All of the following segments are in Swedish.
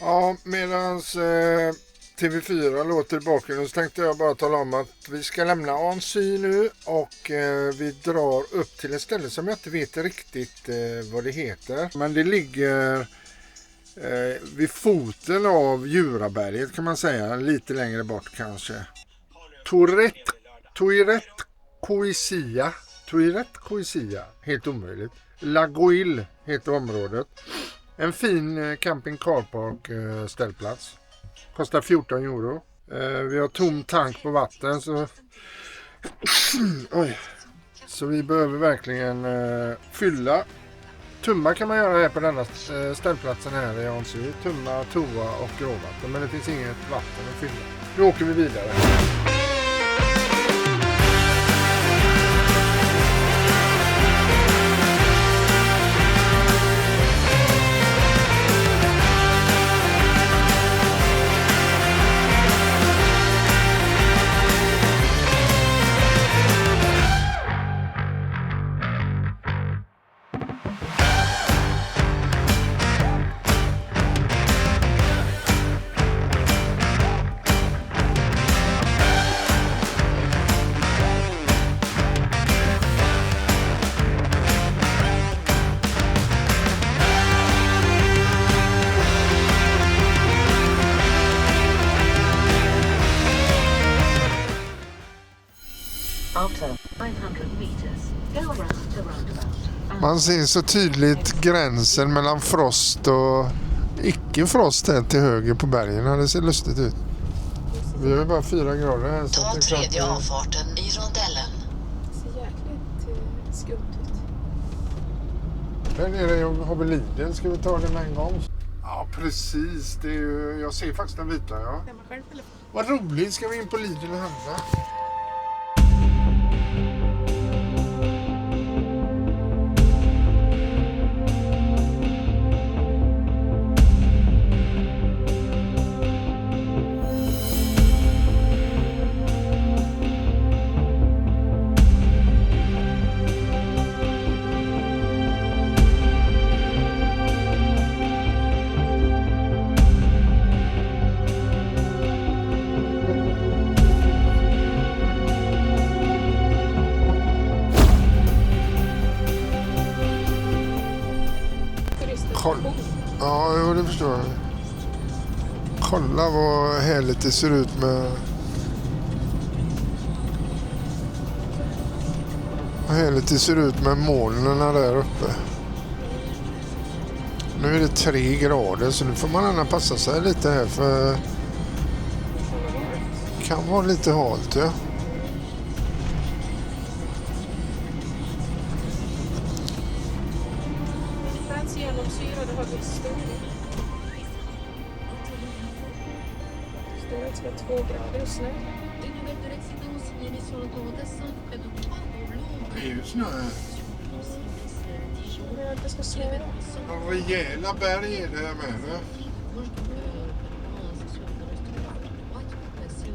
Ja, medan TV4 låter i bakgrunden så tänkte jag bara tala om att vi ska lämna Annecy nu och vi drar upp till ett ställe som jag inte vet riktigt vad det heter. Men det ligger vid foten av Djuraberget kan man säga, lite längre bort kanske. Toiret Coisia, helt omöjligt. Lagoil heter området. En fin camping carpark ställplats. Kostar 14 euro. Vi har tom tank på vatten så vi behöver verkligen fylla. Tumma kan man göra här på denna ställplatsen här i Annecy. Tumma, toa och gråvatten. Men det finns inget vatten att fylla. Nu åker vi vidare. Man ser så tydligt gränsen mellan frost och icke-frost här till höger på bergen. Det ser lustigt ut. Vi har ju bara 4 grader här. Så ta tredje avfarten i rondellen. Det ser jäkligt skumt ut. Där nere har vi Lidl. Ska vi ta det med en gång? Ja, precis. Det är ju, jag ser faktiskt den vita, ja. Vad roligt. Ska vi in på Lidl och handla? Ja, det förstår jag. Kolla vad härligt det ser ut med... Vad härligt det ser ut med molnen där uppe. Nu är det 3 grader så nu får man gärna passa sig lite här för... Det kan vara lite halt, ja. Genomsyrade har vi står 2 grader och snö. Det är ju snö här. Det ska snö. Rejäla berg är det här med.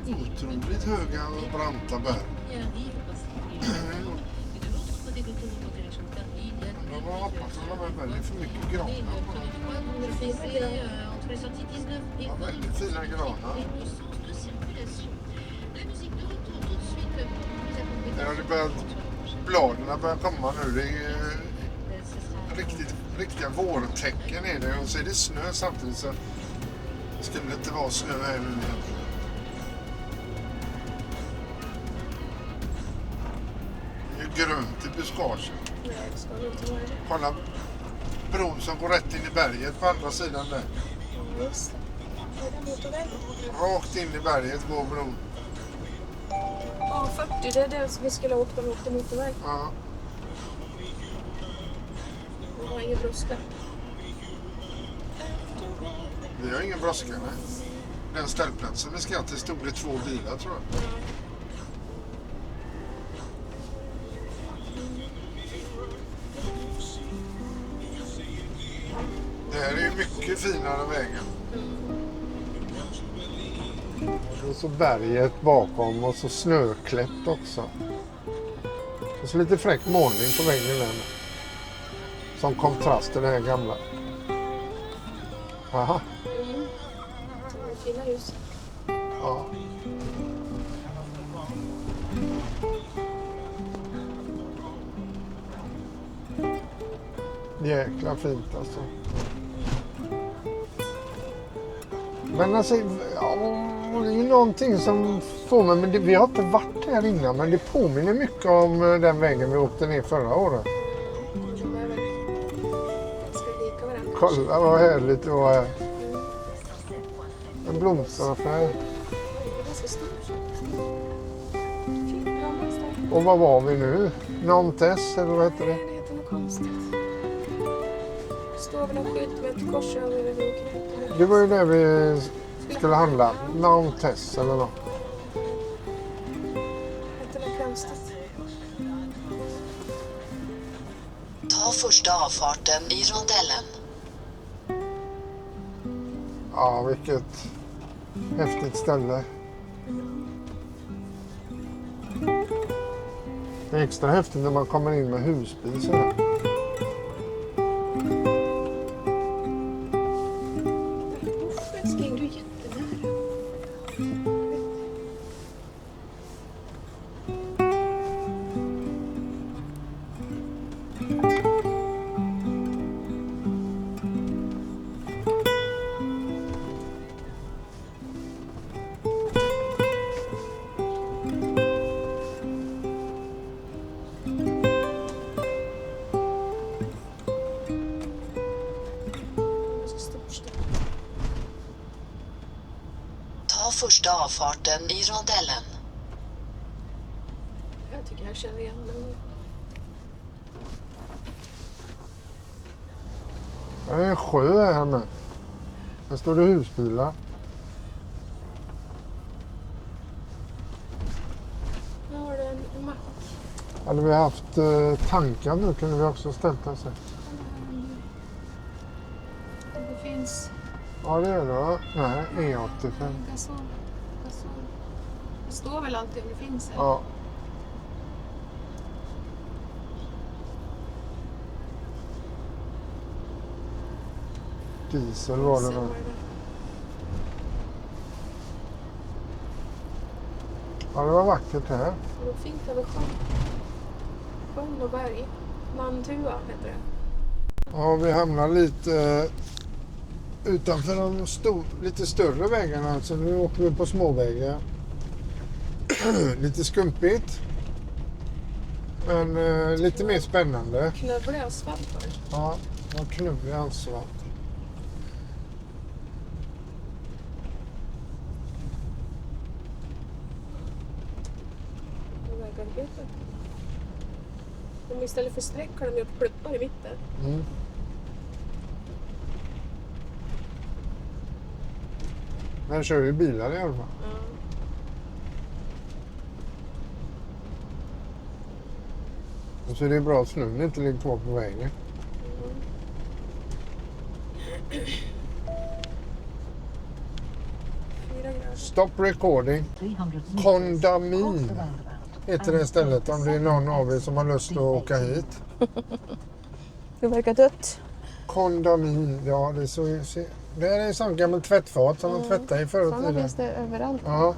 Otroligt höga och branta berg. Jag hoppas att de har väldigt för mycket granar på dem. Ja, väldigt fina granar. Bladen börjar komma nu. Det är riktiga vårtecken är det. Och så är det snö samtidigt så det skulle inte vara snö här nu egentligen. Det är ju grönt i buskagen. Kolla bron som går rätt in i berget på andra sidan där. Rakt in i berget går bron. Ja, 40, det är det som vi skulle ha åkt om vi åkte motorväg. Ja. Det var ingen brådska. Vi har ingen brådska, nej. Den ställplatsen vi ska till stod det 2 bilar tror jag. Det här är ju mycket finare vägen. Och så berget bakom och så snöklätt också. Och så lite fräck målning på väggen där. Som kontrast till det här gamla. Aha. Fina hus. Ja. Jäkla fint alltså. Men alltså, ja, det är någonting som får mig, men vi har inte varit här innan, men det påminner mycket om den vägen vi åkte ner förra året. De är väl ganska lika varandra. Kolla vad härligt det var här. En blomsteraffär. Det är ganska stort. Fint gammalt där. Och vad var vi nu? Nantes eller vad heter det? Det heter något konstigt. Det står väl en skylt med ett kors över vägen. Det var ju där vi skulle handla. Nantes eller något. Heter något konstigt. Ta första avfarten i rondellen. Ja, vilket häftigt ställe. Det är extra häftigt när man kommer in med husbil så här. Älskling, du är jättenära. Ta första avfarten i rondellen. Jag tycker jag känner igen den. Det är en sjö här med. Här står det husbilar. Nu har du en mack. Hade vi haft tankar nu kunde vi också ställt oss här. Det finns Ja det är det. Nej, E85. gasol. Det står väl alltid om det finns här. Ja. Diesel var det Sen nog. var det där. Ja det var vackert här. Det var fint över sjön. Sjön och berg. Mantua heter det. Ja vi hamnar lite utanför de lite större vägarna. Alltså nu åker vi på småvägar. Lite skumpigt. Men lite mer spännande. Knövlig asfalt var det. Ja, vad knubbig asfalt. Det var vägarbete. Men istället för streck har de gjort pluppar i mitten. Mm. Men kör ju bilar i alla fall. Ja. Och så är det bra att snön inte ligger kvar på vägen. Stop recording. Kondamin heter det stället om det är någon av er som har lust att åka hit. Det verkar dött. Kondamin, ja det är så. Det är en sån gammal tvättfat som de tvättade i förr i Sådana tiden. finns det överallt. Ja,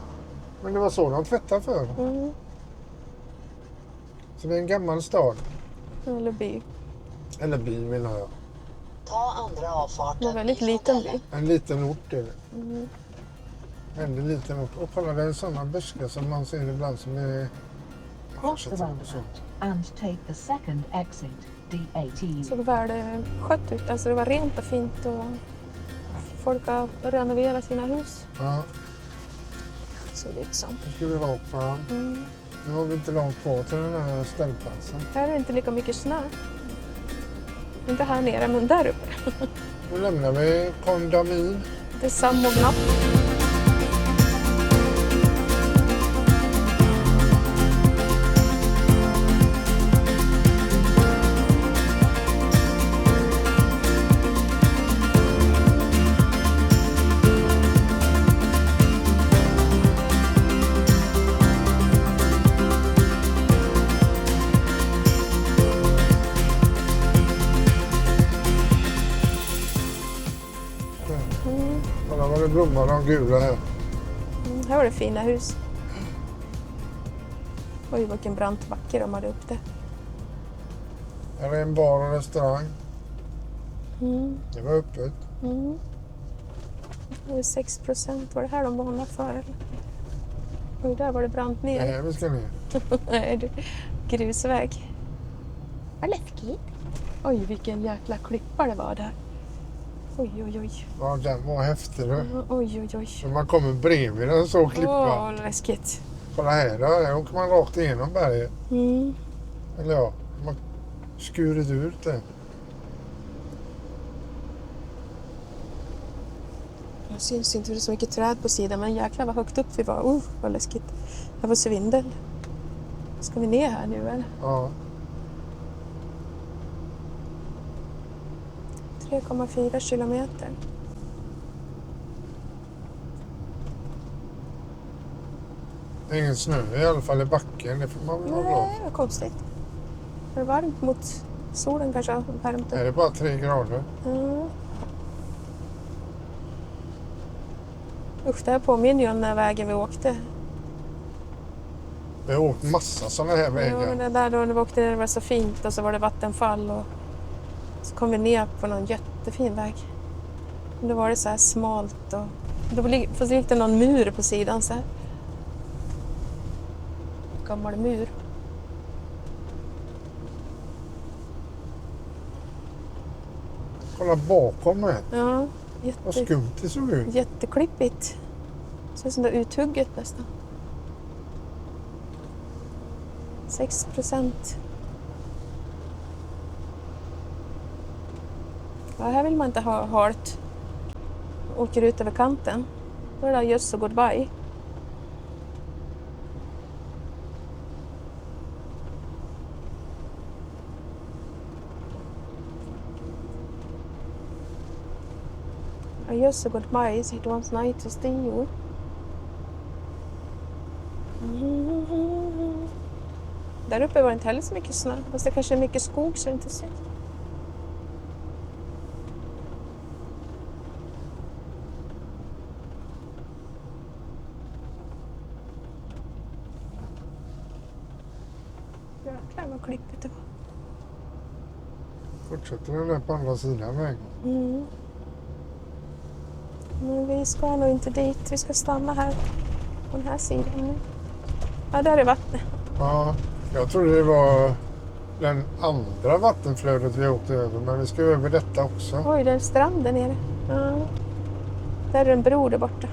men det var så de tvättade förr. Mm. Så det är en gammal stad. Eller by. Eller by menar jag. Ta andra avfarten Det var en väldigt i liten rondellen. by. En liten ort är det. Mm. Väldigt liten ort. Och kolla det är sådana buskar som man ser ibland som är... Cross the roundabout and take the second exit, D18. Så det var det skött ut. Alltså det var rent och fint och folk har renoverat sina hus. Ja, Så det är som. nu ska vi rakt fram. Mm. Nu har vi inte långt kvar till den här ställplatsen. Här är det inte lika mycket snö. Inte här nere, men där uppe. Nu lämnar vi Kondamin. Det är Samognapp. det blommar de gula här. Här var det fina hus. Oj, vilken brant backe de hade upp det. Här är en bar och restaurang. Mm. Det var öppet. Mm. Det var 6%. Var det här de varnade för? Eller? Oj, där var det brant Det ner. här vi ska ner. Nej, det grusväg. Vad läskigt. Oj, vilken jäkla klippa det var där. Oj, oj, oj. Ja, den var häftig du. Oj, oj, oj. Så man kommer bredvid den så klippa. Åh, läskigt. Kolla här då, här åker man rakt igenom berget. Mm. Eller ja, man skurit ut det. Det syns inte, det är så mycket träd på sidan, men jäklar vad högt upp vi var. Vad läskigt. Det var svindel. Ska vi ner här nu eller? Ja. 3,4 kilometer. Det är ingen snö i alla fall i backen, det får man väl vara glad Nej, vad konstigt. Det är varmt mot solen kanske har värmt för. Är upp. det bara 3 grader? Mm. Usch, det här påminner ju om den här vägen vi åkte. Vi har åkt massa sådana här Ja, men vägar. det där då vi åkte ner, det var så fint och så var det vattenfall och så kom vi ner på någon jättefin väg. Men då var det så här smalt och då gick det någon mur på sidan så här. Gammal mur. Kolla bakom här. Ja, Vad skumt det såg ut. jätteklippigt. Ser ut som det är uthugget nästan. 6%. Ja, här vill man inte ha halt. Åker ut över kanten. Då är det just och goodbye. I just a goodbye, it was nice to see you. Där uppe var det inte heller så mycket snö. Fast det kanske är mycket skog så det inte syns. Jäklar vad klippigt det var. Fortsätter den där på andra sidan vägen. Mm. Men vi ska nog inte dit. Vi ska stanna här på den här sidan nu. Ja, där är vattnet. Ja, jag trodde det var den andra vattenflödet vi åkte över, men vi ska över detta också. Oj, det är en strand där nere. Ja. Där är en bro där borta.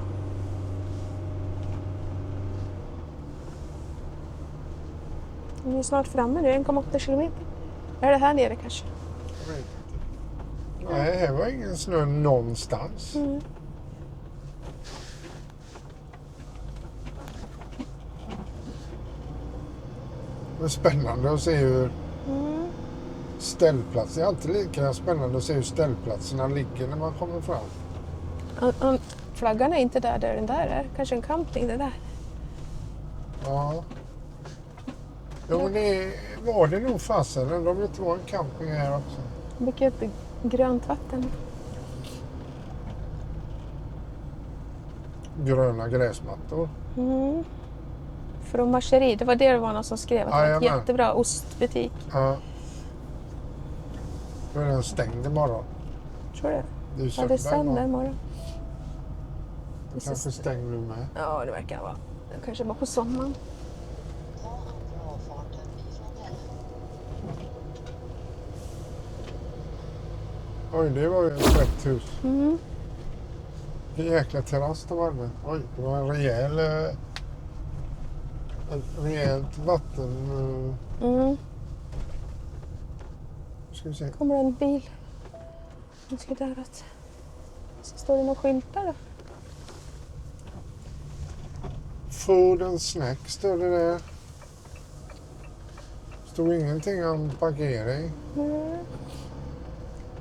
Vi är snart framme nu, 1,8 kilometer. Är det här nere kanske? Jag vet inte. Nej, här var ingen snö någonstans. Mm. Det är spännande att se hur Mm. ställplatser, det är alltid lika spännande att se hur ställplatserna ligger när man kommer fram. Flaggan är inte där den där är. Kanske en camping det där. Ja. Jo, men det var det nog fasen. De vill inte vara en camping här också. Mycket grönt vatten. Gröna gräsmattor. Mm. Fromageri, det var det var någon som skrev att det var ett Jajamän. jättebra ostbutik. Ja. Då är den stängd imorgon. Tror du? Det är ju Ja, det är söndag söndag imorgon. imorgon. Den kanske stängd nu med. Ja, det verkar vara. Det kanske var på sommaren. Ta andra avfarten i rondellen. Oj, det var ju ett rätt hus. Mm. Vilken jäkla terrass de hade. Oj, det var en rejäl... Ett rejält vatten... Mm. Ska vi se. Kommer en bil. Nu ska där att... Så står det några skyltar då? Food and snack står det där. Stod ingenting om parkering. Mm.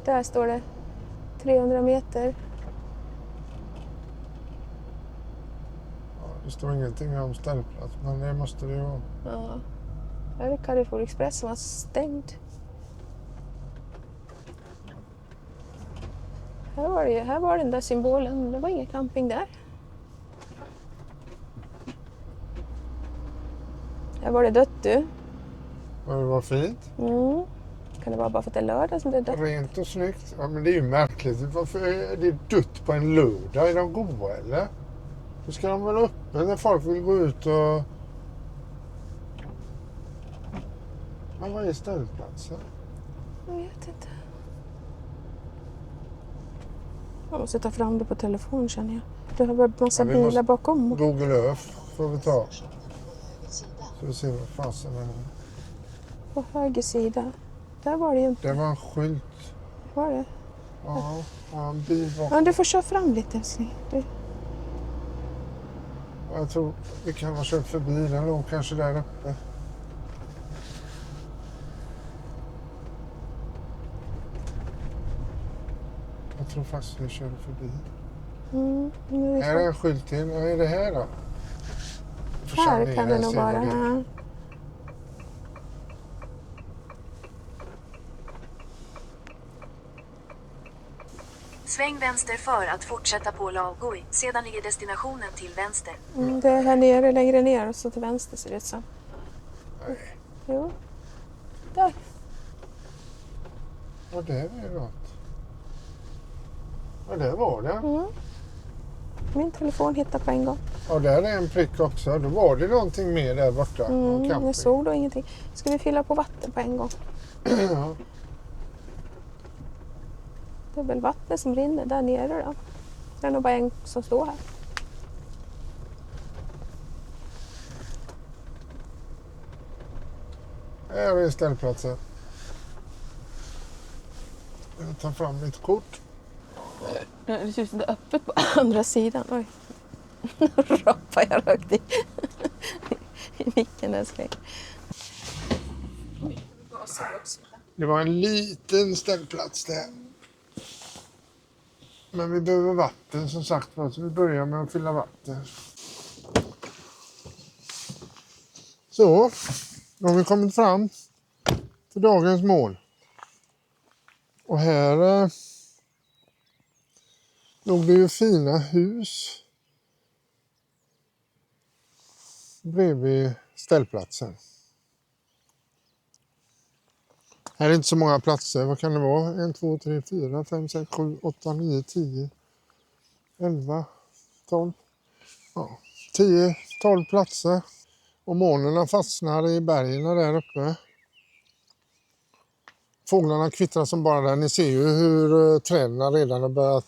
Där står det 300 meter. Ja, det står ingenting om ställplats, men det måste det ju vara. Ja. Här är Carrefour Express som var stängd. Här var den där symbolen. Det var ingen camping där. Här var det dött du. Ja, det var fint. Kan det vara bara för att det är lördag som det är dött? Rent och snyggt. Ja, men det är ju märkligt. Varför är det dött på en lördag? Är de goda eller? Då ska de väl öppna när folk vill gå ut och... Men vad är ställplatsen? Jag vet inte. Jag måste ta fram det på telefon känner jag. Det har varit massa vi bilar måste- bakom. Google Earth får vi ta. Sida. Så vi ser vad fasen är. På höger sida. Där var det ju inte. Det var en skylt. Var det? Ja, en bil bakom. Ja, du får köra fram lite älskling. Jag tror vi kan ha kört förbi den då, kanske där uppe. Jag tror faktiskt vi körde förbi. Nu Här är en skylt till. Vad är det här då? här kan det nog vara. Ja. Sväng vänster för att fortsätta på Laugoi. Sedan ligger destinationen till vänster. Det är här nere, längre ner och så till vänster ser det ut som. Nej. Jo. Där. Och där är något. Ja, där var det. Min telefon hittar på en gång. Och där är en prick också. Då var det någonting mer där borta. Camping. Jag såg då ingenting. Ska vi fylla på vatten på en gång? Ja. Det är väl vattnet som rinner där nere då. Det är nog bara en som står här. Här är ställplatsen. Jag tar fram mitt kort. Det ser ut som det är öppet på andra sidan. Oj. Nu rappar jag rakt i micken älskling. Det var en liten ställplats där. Men vi behöver vatten som sagt var, så vi börjar med att fylla vatten. Så, då har vi kommit fram till dagens mål. Och här låg det ju fina hus bredvid ställplatsen. Här är inte så många platser. Vad kan det vara? 1, 2, 3, 4, 5, 6, 7, 8, 9, 10, 11, 12. Ja, 10, 12 platser. Och månerna fastnar i bergen där uppe. Fåglarna kvittrar som bara där. Ni ser ju hur träden redan har börjat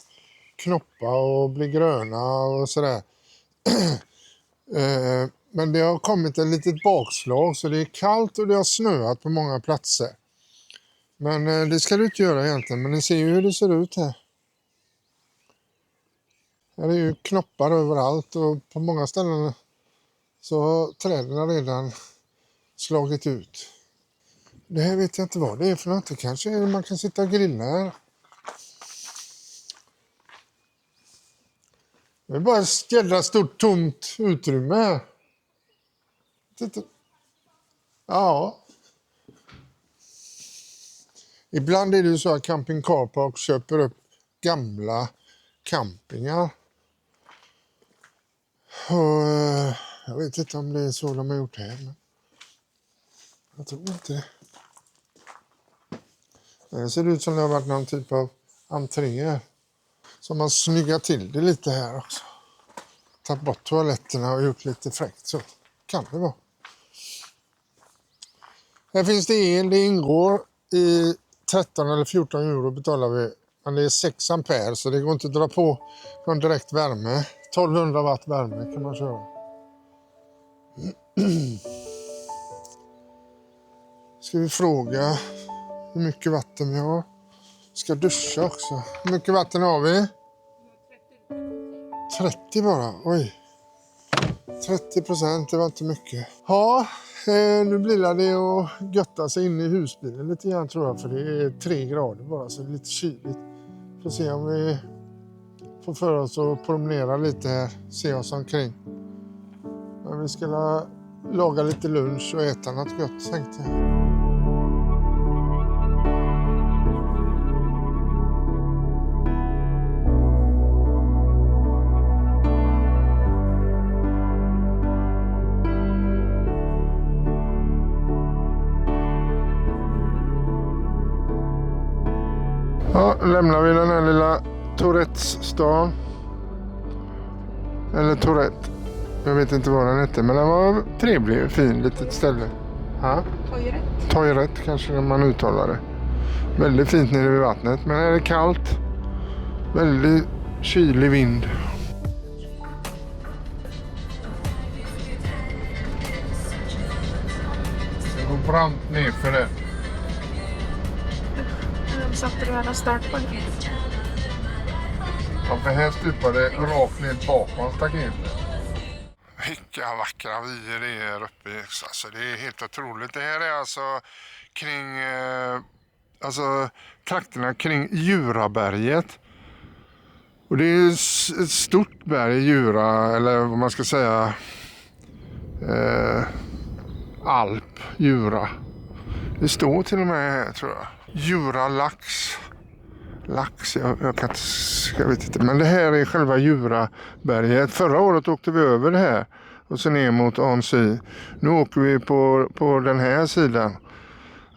knoppa och bli gröna och sådär. Men det har kommit ett litet bakslag så det är kallt och det har snöat på många platser. Men det ska det inte göra egentligen, men ni ser ju hur det ser ut här. Här är ju knoppar överallt och på många ställen så har träden redan slagit ut. Det här vet jag inte vad det är för något. Det kanske är man kan sitta och grilla här. Det är bara ett jävla stort tomt utrymme här. Titta. Ja. Ibland är det ju så att Camping Car Park köper upp gamla campingar. Och jag vet inte om det är så de har gjort här. Men jag tror inte det. Det ser ut som det har varit någon typ av entré här. Så man snyggar till det lite här också. Tagit bort toaletterna och gjort lite fräckt så kan det vara. Här finns det el, det ingår i 13 eller 14 euro betalar vi. Men det är 6 ampere så det går inte att dra på någon direkt värme. 1200 watt värme kan man köra. Ska vi fråga hur mycket vatten vi har. Ska duscha också. Hur mycket vatten har vi? 30 bara, oj. 30%, det var inte mycket. Ja, nu blir det att götta sig in i husbilen lite grann tror jag. För det är 3 grader bara så det är lite kyligt. Får se om vi får för oss att promenera lite här. Se oss omkring. Men vi ska laga lite lunch och äta något gott tänkte jag. Ja, lämnar vi den här lilla Tourettes-stan. Eller Tourette. Jag vet inte vad den hette, men den var trevlig, fin, litet ställe. Ja? Tourette kanske man uttalar det. Väldigt fint nere vid vattnet, men här är det kallt. Väldigt kylig vind. Det går brant ner för det. De satte du alla startpoäng. Ja, för här stupade rakt ner bakom staketet. Vilka vackra vyer det är uppe i. Alltså, det är helt otroligt. Det här är alltså kring trakterna kring Juraberget. Och det är ett stort berg, Jura, eller vad man ska säga, Alp, Jura. Det står till och med här, tror jag. Jura lax, jag vet inte. Men det här är själva Juraberget. Förra året åkte vi över det här och sen ner mot Annecy. Nu åker vi på den här sidan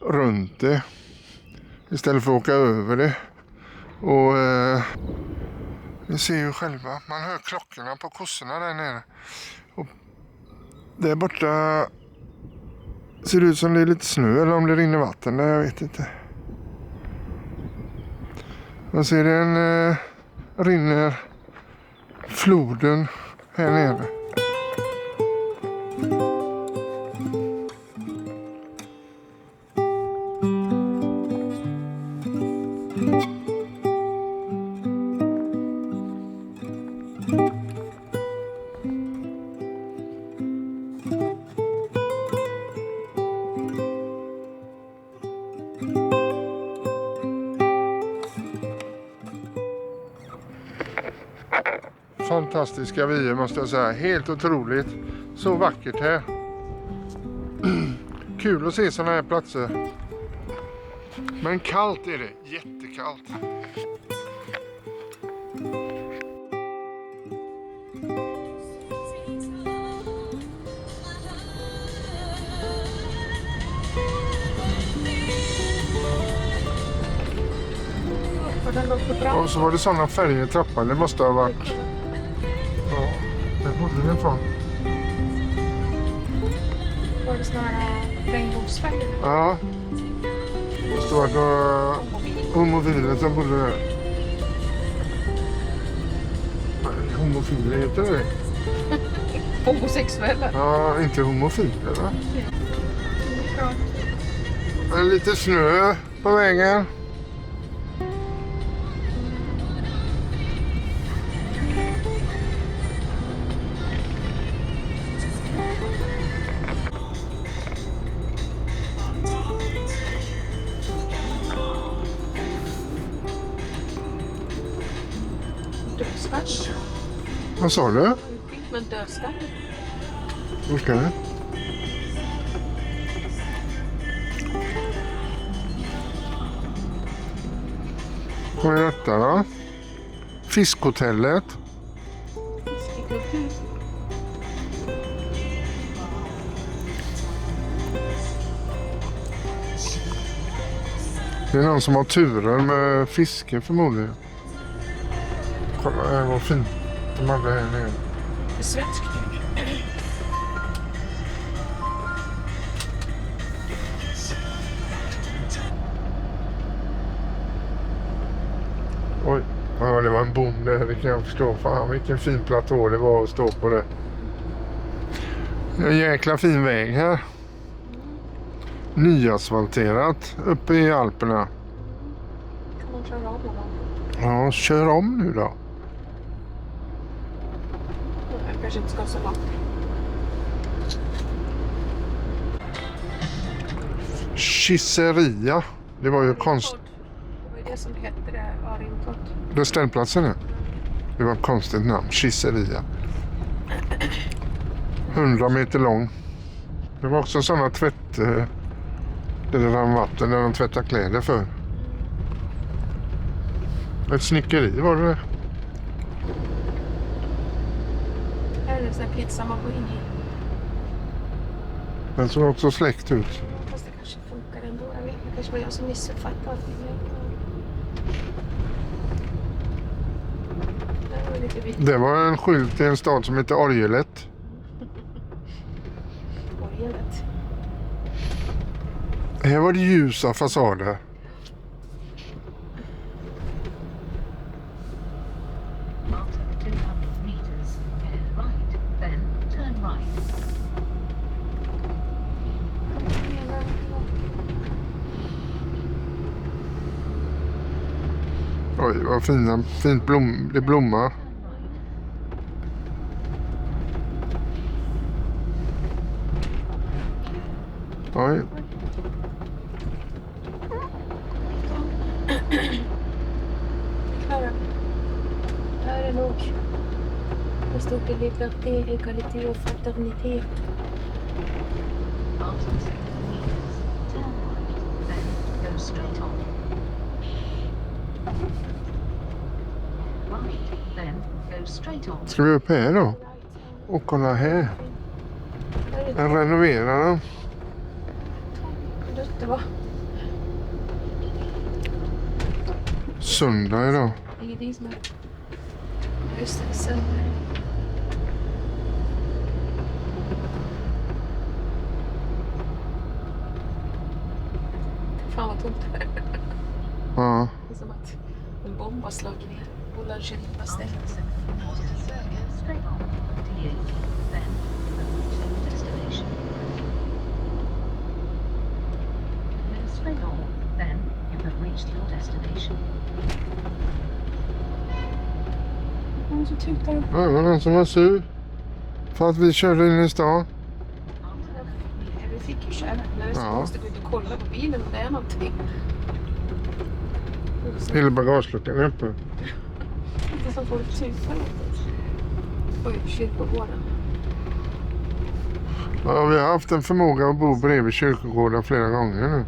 runt det istället för att åka över det. Och ni ser ju själva, man hör klockorna på kossorna där nere. Och där borta ser det ut som det är lite snö eller om det rinner vatten där, jag vet inte. Man ser den rinner floden här nere. Fantastiska vyer måste jag säga. Helt otroligt. Så vackert här. Kul att se sådana här platser. Men kallt är det. Jättekallt. Och så var det sådana färger i trappan. Det måste ha varit... Ja, det borde det vara. Var det snarare regnbågsfärger? Ja. Det måste ha varit några homofiler som bodde där. Homofiler heter det? Homosexuella? Ja, inte homofiler va? Lite snö på vägen. Dödsfärs. Vad sa du? Men dödsfärs. Okej. Vad är detta då? Fiskhotellet. Det är någon som har turen med fiske förmodligen. Kolla här vad fint de hade här nere. Svenskt. Oj, ja, det var en bom där, det kan jag förstå. Fan vilken fin platå det var att stå på det. En jäkla fin väg här. Nyasfalterat uppe i Alperna. Kan man köra om honom? Ja, kör om nu då. Jag kanske inte ska så långt. Kisseria. Det var ju konst... Det var ju det som hette det, Arintot. Det är ställplatsen nu. Det var ett konstigt namn. Kisseria. 100 meter lång. Det var också sådana tvätt... Där det rann vatten där de tvättar kläder för. Ett snickeri var det. Här är det så här pizza man går in i. Den såg också släckt ut. Fast det kanske funkar ändå. Jag vet inte, kanske var jag som missuppfattade. Det var lite viktigt. Det var en skylt i en stad som heter Orgelet. Orgelet. Här var det ljusa fasader. After 200 meters, head right, then turn right. Oj, vad fint det blommar. Oj. Klara. Det här är nog. Det stod det liberté, égalité och fraternité. After 60 meters, turn right, then go straight on. Right, then go straight on. Ska vi upp här då? Och kolla här. Den renoverar den. Det var Söndag idag. ingenting som är. Just det, söndag. Fan vad tomt det är. Ja. Det är som att en bomb har slagit ner. Boulangerie var stängt. Straight on. D80, then reach your destination. Go straight on, then you have reached your destination. Någon som tutar. Ja, det var någon som var sur. För att vi körde in i stan. Nej, vi fick ju köra. När vi Ja. måste gå ut och kolla på bilen om det är någonting. Hela bagageluckan är uppe. Inte som får tuta lite. Oj, kyrkogården. Ja, vi har haft en förmåga att bo bredvid kyrkogårdar flera gånger nu.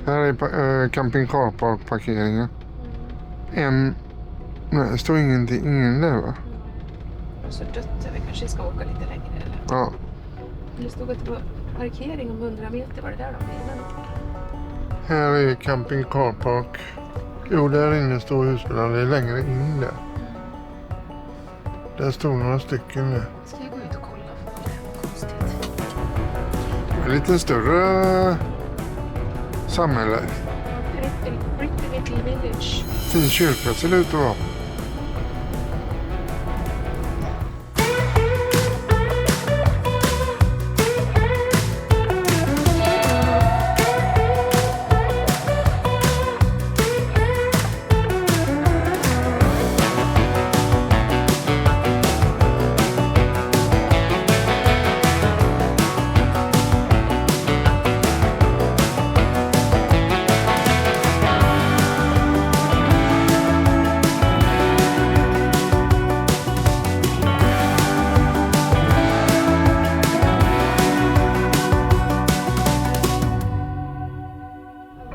Här är camping car park parkeringen. Nej, det står ingen där va? Och så dött. Vi kanske ska åka lite längre eller? Ja. Det stod att det var parkering om 100 meter. Var det där de bilarna? Här är camping car park. Jo, där inne står husbilarna. Det är längre in där. Där står några stycken där. Ska jag gå ut och kolla för det var konstigt. En lite större samhälle. Pretty little village. Fin kyrka ser det ut att vara.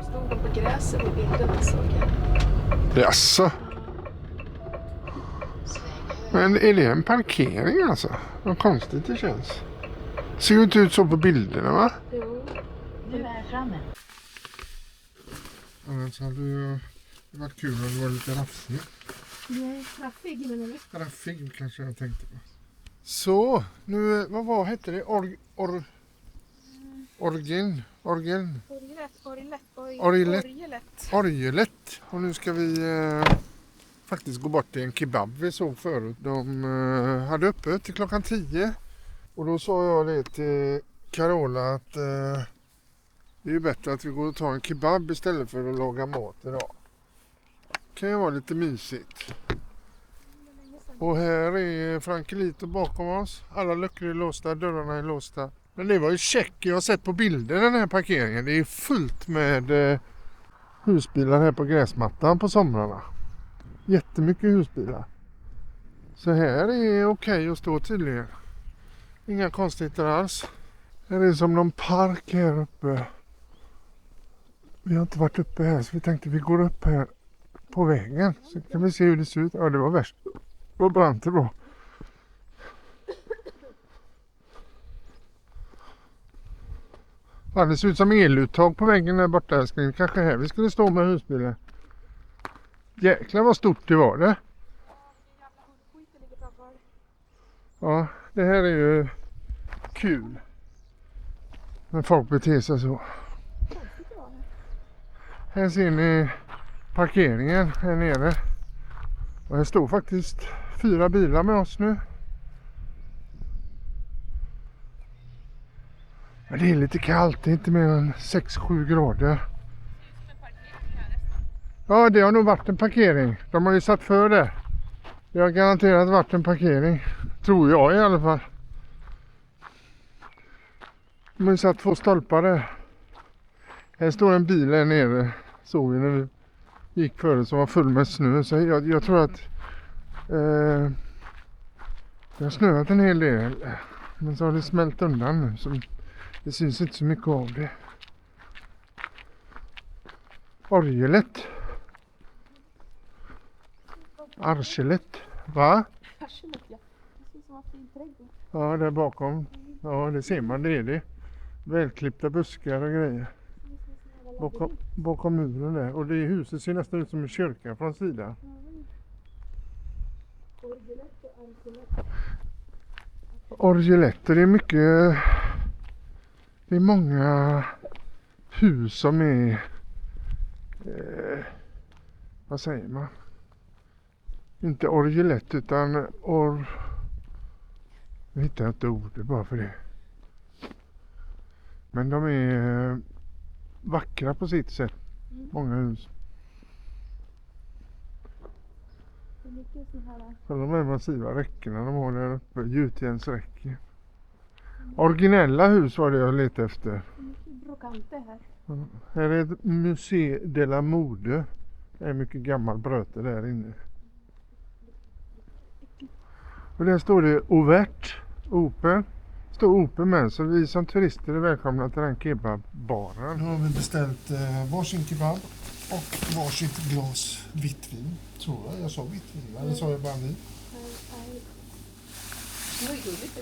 Stod de på gräset på bilderna såg jag. Jaså? Men är det en parkering alltså? Vad konstigt det känns. Ser ju inte ut så på bilderna va? Jo. Nu är framme. Annars hade det varit kul om det var lite raffig. Nej, traffig menar du? Raffig kanske jag tänkte på. Så, nu, hette det? Orgelet. Och nu ska vi faktiskt gå bort till en kebab vi såg förut. De hade öppet till klockan 10. Och då sa jag det till Carola att det är ju bättre att vi går och tar en kebab istället för att laga mat idag. Kan ju vara lite mysigt. Och här är Frankelito bakom oss. Alla luckor är låsta, dörrarna är låsta. Men det var ju check, jag har sett på bilder den här parkeringen. Det är fullt med husbilar här på gräsmattan på somrarna. Jättemycket husbilar. Så här är okej att stå tydligen. Inga konstigheter alls. Här är som någon park här uppe. Vi har inte varit uppe här så vi tänkte vi går upp här på vägen. Så kan vi se hur det ser ut. Ja, det var värst. Vad brant det var. Ja, det ser ut som eluttag på väggen där borta. Kanske här vi skulle stå med husbilar. Jäklar vad stort det var det. Ja, det här är ju kul. När folk beter sig så. Här ser ni parkeringen här nere. Och här står faktiskt 4 bilar med oss nu. Men det är lite kallt, det är inte mer än 6-7 grader. Ja, det har nog varit en parkering. De har ju satt för det. Det har garanterat varit en parkering. Tror jag i alla fall. De har ju satt 2 stolpar där. Här står en bil här nere. Såg vi när vi gick före som var full med snö. Så jag tror att det har snöat en hel del. Men så har det smält undan nu. Så det syns inte så mycket av det. Orgelet. Arselet. Va? Arslet, ja. Det ser ut som en fin trädgård. Ja, där bakom. Ja, det ser man. Det är det. Välklippta buskar och grejer. Bakom muren där. Och det huset ser nästan ut som en kyrka från sidan. Orgeletter, det är mycket. Det är många hus som är vad säger man? Inte orgelett utan jag hittar inte ordet bara för det. Men de är vackra på sitt sätt. Många hus. Kolla de här massiva räckena de har där uppe. Gjutjärnsräcke. Originella hus var det jag letade efter. Brokanter här. Ja. Här är ett Musée de la Mode. Det är mycket gammal bröte där inne. Och där står det Ouvert. Open. Står open med, så vi som turister är välkomna till den kebabbaren. Nu har vi beställt varsin kebab och varsitt glas vitt vin. Tror jag sa vitt vin, eller sa jag bara vin? Det var ju gulligt. Det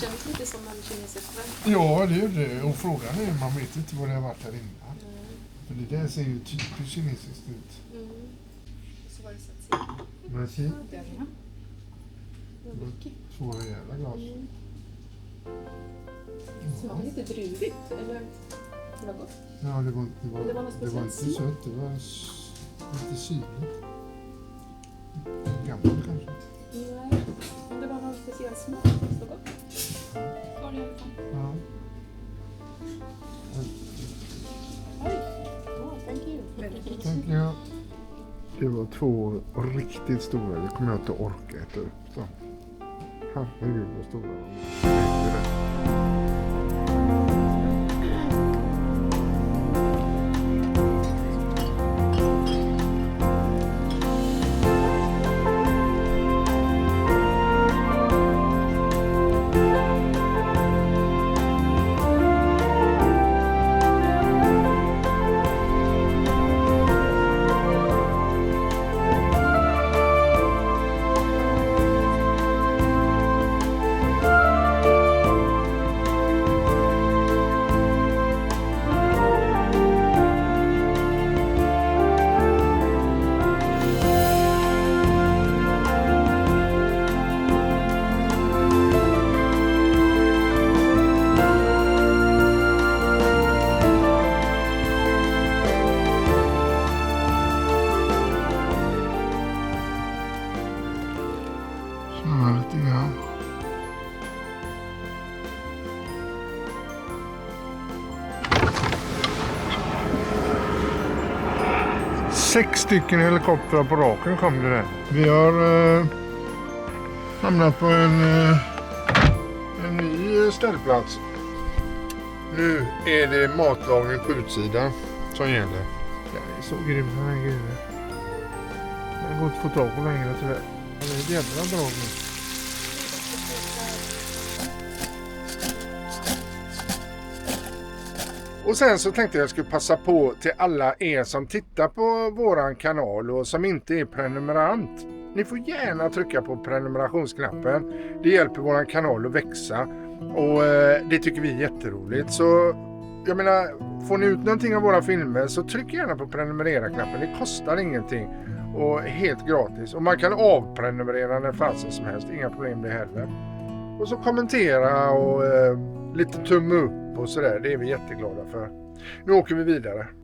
känns lite som en kinesisk vän. Ja, det är det. Och frågan är, man vet inte vad det har varit här innan. För det där ser ju typiskt kinesiskt ut. Så var det så att se. Merci. Det var mycket. 2 rejäla glas. Det var lite druvigt, eller? Det var gott. Ja, det var något inte speciellt sött, det var lite syrligt. Gammalt kanske. Nej, men det var någon speciell smak. Det var gott. Var det i alla fall. Ja. Thank you. Tänker jag. Det var 2 riktigt stora, det kommer jag inte orka äta upp. Så. Herregud vad stora de är. Lite grann. Sex stycken helikoptrar på raken kom det där. Vi har hamnat på en ny ställplats. Nu är det matlagning på utsidan som gäller. Det är så grym den här grejen. Det går inte att få tag på längre tyvärr. Det är ett jävla drag nu. Och sen så tänkte jag skulle passa på till alla er som tittar på våran kanal och som inte är prenumerant. Ni får gärna trycka på prenumerationsknappen. Det hjälper våran kanal att växa och det tycker vi är jätteroligt. Så jag menar, får ni ut någonting av våra filmer så tryck gärna på prenumerera-knappen. Det kostar ingenting. Och helt gratis. Och man kan avprenumerera när fasen som helst. Inga problem det heller. Och så kommentera och lite tumme upp och sådär. Det är vi jätteglada för. Nu åker vi vidare.